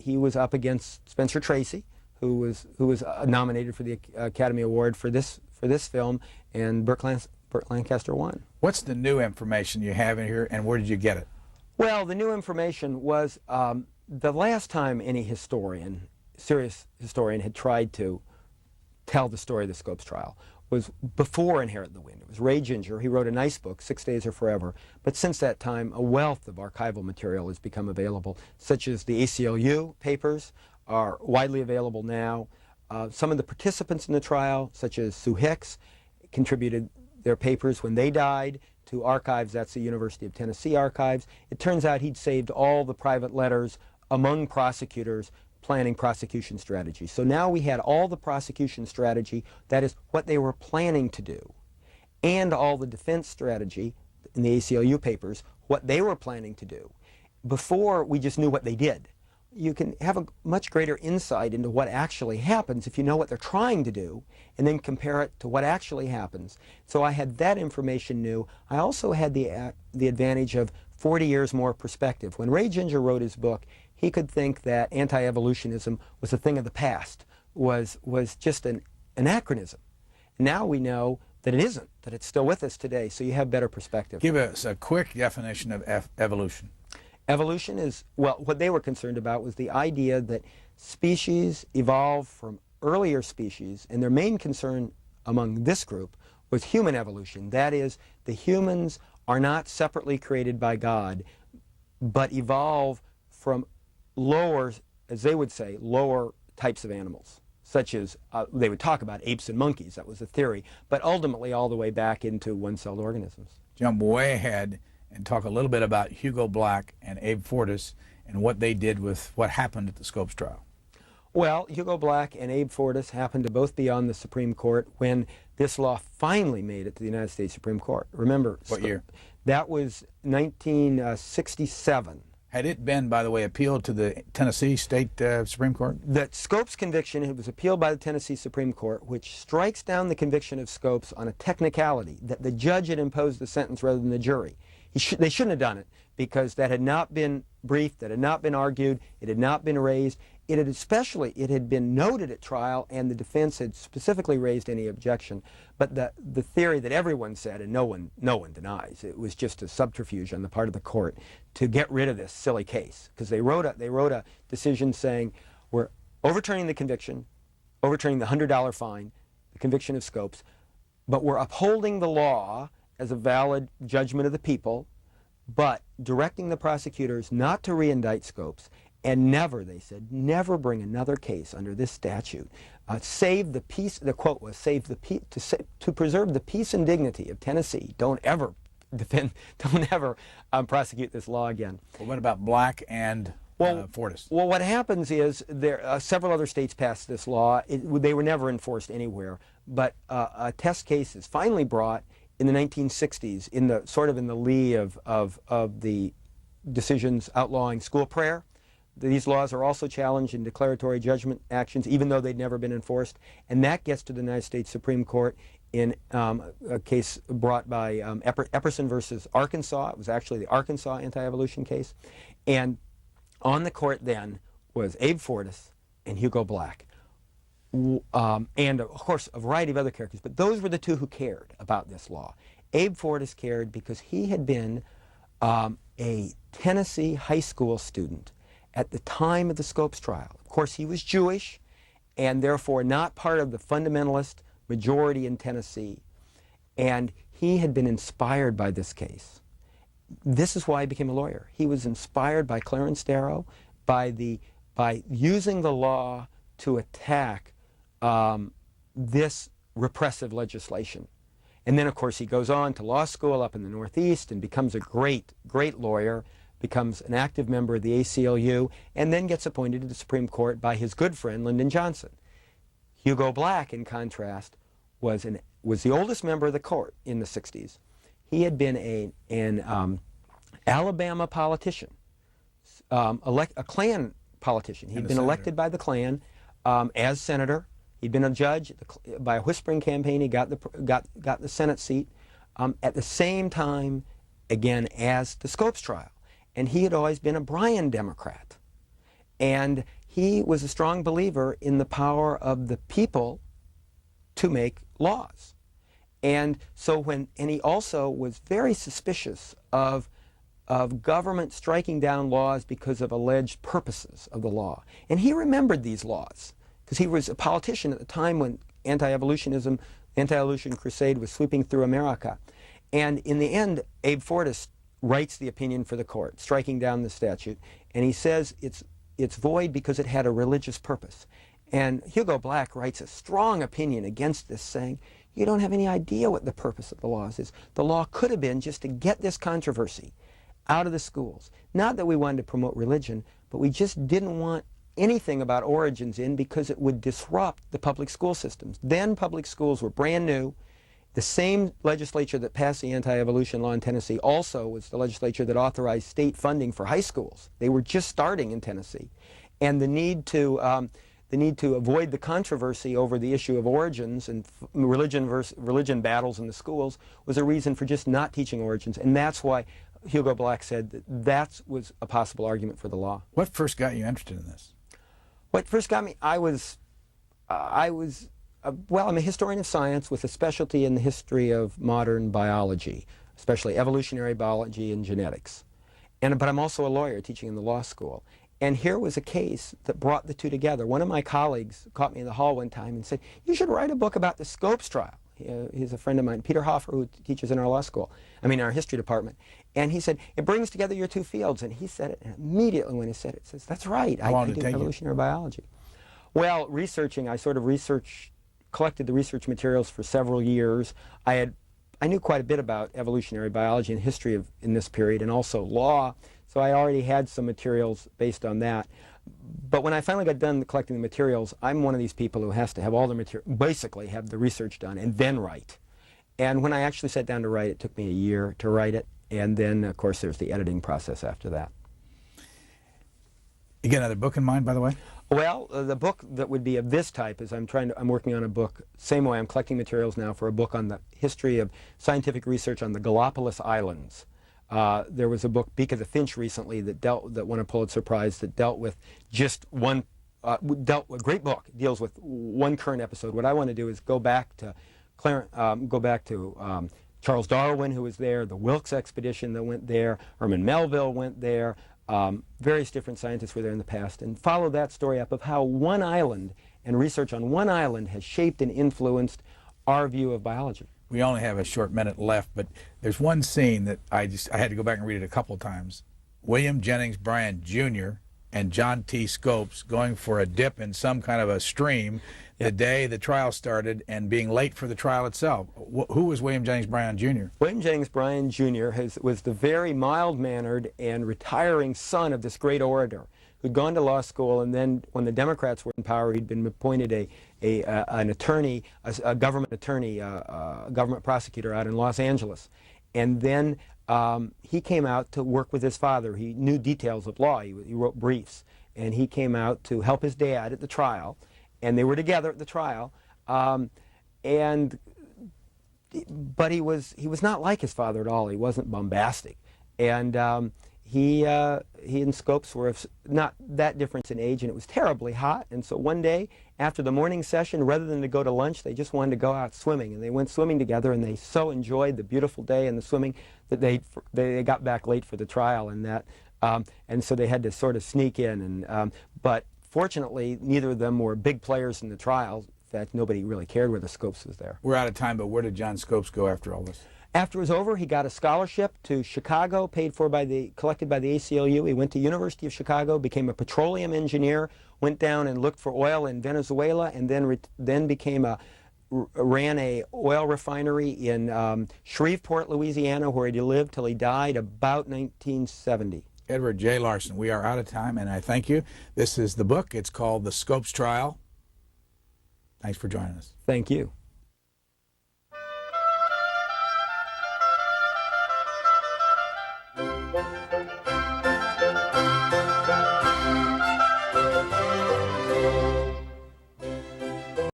he was up against Spencer Tracy, who was nominated for the Academy Award for this film, and Burt Lancaster won. What's the new information you have in here, and where did you get it? Well, the new information was the last time any serious historian, had tried to tell the story of the Scopes trial was before Inherit the Wind. It was Ray Ginger. He wrote a nice book, 6 Days or Forever. But since that time, a wealth of archival material has become available, such as the ACLU papers are widely available now. Some of the participants in the trial, such as Sue Hicks, contributed their papers when they died to archives. That's the University of Tennessee archives. It turns out he'd saved all the private letters among prosecutors planning prosecution strategy. So now we had all the prosecution strategy, that is what they were planning to do, and all the defense strategy in the ACLU papers, what they were planning to do. Before, we just knew what they did. You can have a much greater insight into what actually happens if you know what they're trying to do, and then compare it to what actually happens. So I had that information new. I also had the advantage of 40 years more perspective. When Ray Ginger wrote his book, he could think that anti-evolutionism was a thing of the past, was just an anachronism. Now we know that it isn't, that it's still with us today, so you have better perspective. Give us a quick definition of evolution. Evolution is, well, what they were concerned about was the idea that species evolve from earlier species, and their main concern among this group was human evolution. That is, the humans are not separately created by God, but evolve from lower, as they would say, lower types of animals, such as, they would talk about apes and monkeys. That was a theory, but ultimately all the way back into one-celled organisms. Jump way ahead and talk a little bit about Hugo Black and Abe Fortas and what they did with what happened at the Scopes trial. Well, Hugo Black and Abe Fortas happened to both be on the Supreme Court when this law finally made it to the United States Supreme Court. Remember, what year? That was 1967. Had it been, by the way, appealed to the Tennessee State Supreme Court? The Scopes conviction, it was appealed by the Tennessee Supreme Court, which strikes down the conviction of Scopes on a technicality, that the judge had imposed the sentence rather than the jury. They shouldn't have done it, because that had not been briefed, that had not been argued, it had not been raised. It had been noted at trial, and the defense had specifically raised any objection. But the theory that everyone said, and no one denies, it was just a subterfuge on the part of the court to get rid of this silly case, because they wrote a decision saying, we're overturning the conviction, overturning the $100 fine, the conviction of Scopes, but we're upholding the law as a valid judgment of the people, but directing the prosecutors not to re-indict Scopes, and never, they said, never bring another case under this statute. Save the peace, the quote was, to preserve the peace and dignity of Tennessee. Don't ever prosecute this law again. Well, what about Black and Fortas? Well, what happens is several other states passed this law. They were never enforced anywhere, but a test case is finally brought in the 1960s, in the lee of the decisions outlawing school prayer. These laws are also challenged in declaratory judgment actions, even though they'd never been enforced. And that gets to the United States Supreme Court in a case brought by Epperson versus Arkansas. It was actually the Arkansas anti-evolution case. And on the court then was Abe Fortas and Hugo Black. And, of course, a variety of other characters. But those were the two who cared about this law. Abe Fortas cared because he had been a Tennessee high school student at the time of the Scopes trial. Of course, he was Jewish and therefore not part of the fundamentalist majority in Tennessee. And he had been inspired by this case. This is why he became a lawyer. He was inspired by Clarence Darrow, by using the law to attack this repressive legislation. And then, of course, he goes on to law school up in the Northeast and becomes a great, great lawyer, becomes an active member of the ACLU, and then gets appointed to the Supreme Court by his good friend, Lyndon Johnson. Hugo Black, in contrast, was the oldest member of the court in the 60s. He had been an Alabama politician, a Klan politician. He'd been elected by the Klan as senator. He'd been a judge. By a whispering campaign, he got the Senate seat at the same time, again, as the Scopes trial. And he had always been a Bryan Democrat. And he was a strong believer in the power of the people to make laws. And so and he also was very suspicious of government striking down laws because of alleged purposes of the law. And he remembered these laws because he was a politician at the time when anti-evolution crusade was sweeping through America. And in the end, Abe Fortas writes the opinion for the court, striking down the statute. And he says it's void because it had a religious purpose. And Hugo Black writes a strong opinion against this, saying, you don't have any idea what the purpose of the laws is. The law could have been just to get this controversy out of the schools. Not that we wanted to promote religion, but we just didn't want anything about origins in because it would disrupt the public school systems. Then public schools were brand new. The same legislature that passed the anti-evolution law in Tennessee also was the legislature that authorized state funding for high schools. They were just starting in Tennessee. And the need to avoid the controversy over the issue of origins and religion battles in the schools was a reason for just not teaching origins. And that's why Hugo Black said that was a possible argument for the law. What first got you interested in this? What first got me, well, I'm a historian of science with a specialty in the history of modern biology, especially evolutionary biology and genetics. But I'm also a lawyer teaching in the law school. And here was a case that brought the two together. One of my colleagues caught me in the hall one time and said, you should write a book about the Scopes trial. He's a friend of mine, Peter Hoffer, who teaches in our law school, our history department. And he said, it brings together your two fields. And he said it, and immediately when he said it, says, that's right, I do evolutionary biology. Well, researching, I sort of collected the research materials for several years. I knew quite a bit about evolutionary biology and history in this period, and also law, so I already had some materials based on that. But when I finally got done collecting the materials, I'm one of these people who has to have all the material, basically have the research done and then write. And when I actually sat down to write, it took me a year to write it, and then, of course, there's the editing process after that. You got another book in mind, by the way? Well, the book that would be of this type is I'm working on a book, same way I'm collecting materials now for a book on the history of scientific research on the Galapagos Islands. There was a book, Beak of the Finch, recently that won a Pulitzer Prize that dealt with just one, a great book, deals with one current episode. What I want to do is go back to Charles Darwin, who was there, the Wilkes expedition that went there, Herman Melville went there, various different scientists were there in the past, and follow that story up of how one island and research on one island has shaped and influenced our view of biology. We only have a short minute left, but there's one scene that I had to go back and read it a couple times. William Jennings Bryan Jr. and John T. Scopes going for a dip in some kind of a stream the day the trial started and being late for the trial itself. Who was William Jennings Bryan Jr.? William Jennings Bryan Jr. was the very mild-mannered and retiring son of this great orator who'd gone to law school, and then when the Democrats were in power, he'd been appointed an attorney, a government attorney, a government prosecutor out in Los Angeles. And then he came out to work with his father. He knew details of law. He wrote briefs. And he came out to help his dad at the trial. And they were together at the trial. But he was not like his father at all. He wasn't bombastic. And he and Scopes were not that difference in age, and it was terribly hot. And so one day, after the morning session, rather than to go to lunch, they just wanted to go out swimming. And they went swimming together, and they so enjoyed the beautiful day and the swimming that they got back late for the trial, and so they had to sort of sneak in. But fortunately, neither of them were big players in the trial. In fact, nobody really cared whether Scopes was there. We're out of time, but where did John Scopes go after all this? After it was over, he got a scholarship to Chicago, collected by the ACLU. He went to University of Chicago, became a petroleum engineer, went down and looked for oil in Venezuela, and then ran a oil refinery in Shreveport, Louisiana, where he lived till he died about 1970. Edward J. Larson, we are out of time, and I thank you. This is the book. It's called The Scopes Trial. Thanks for joining us. Thank you.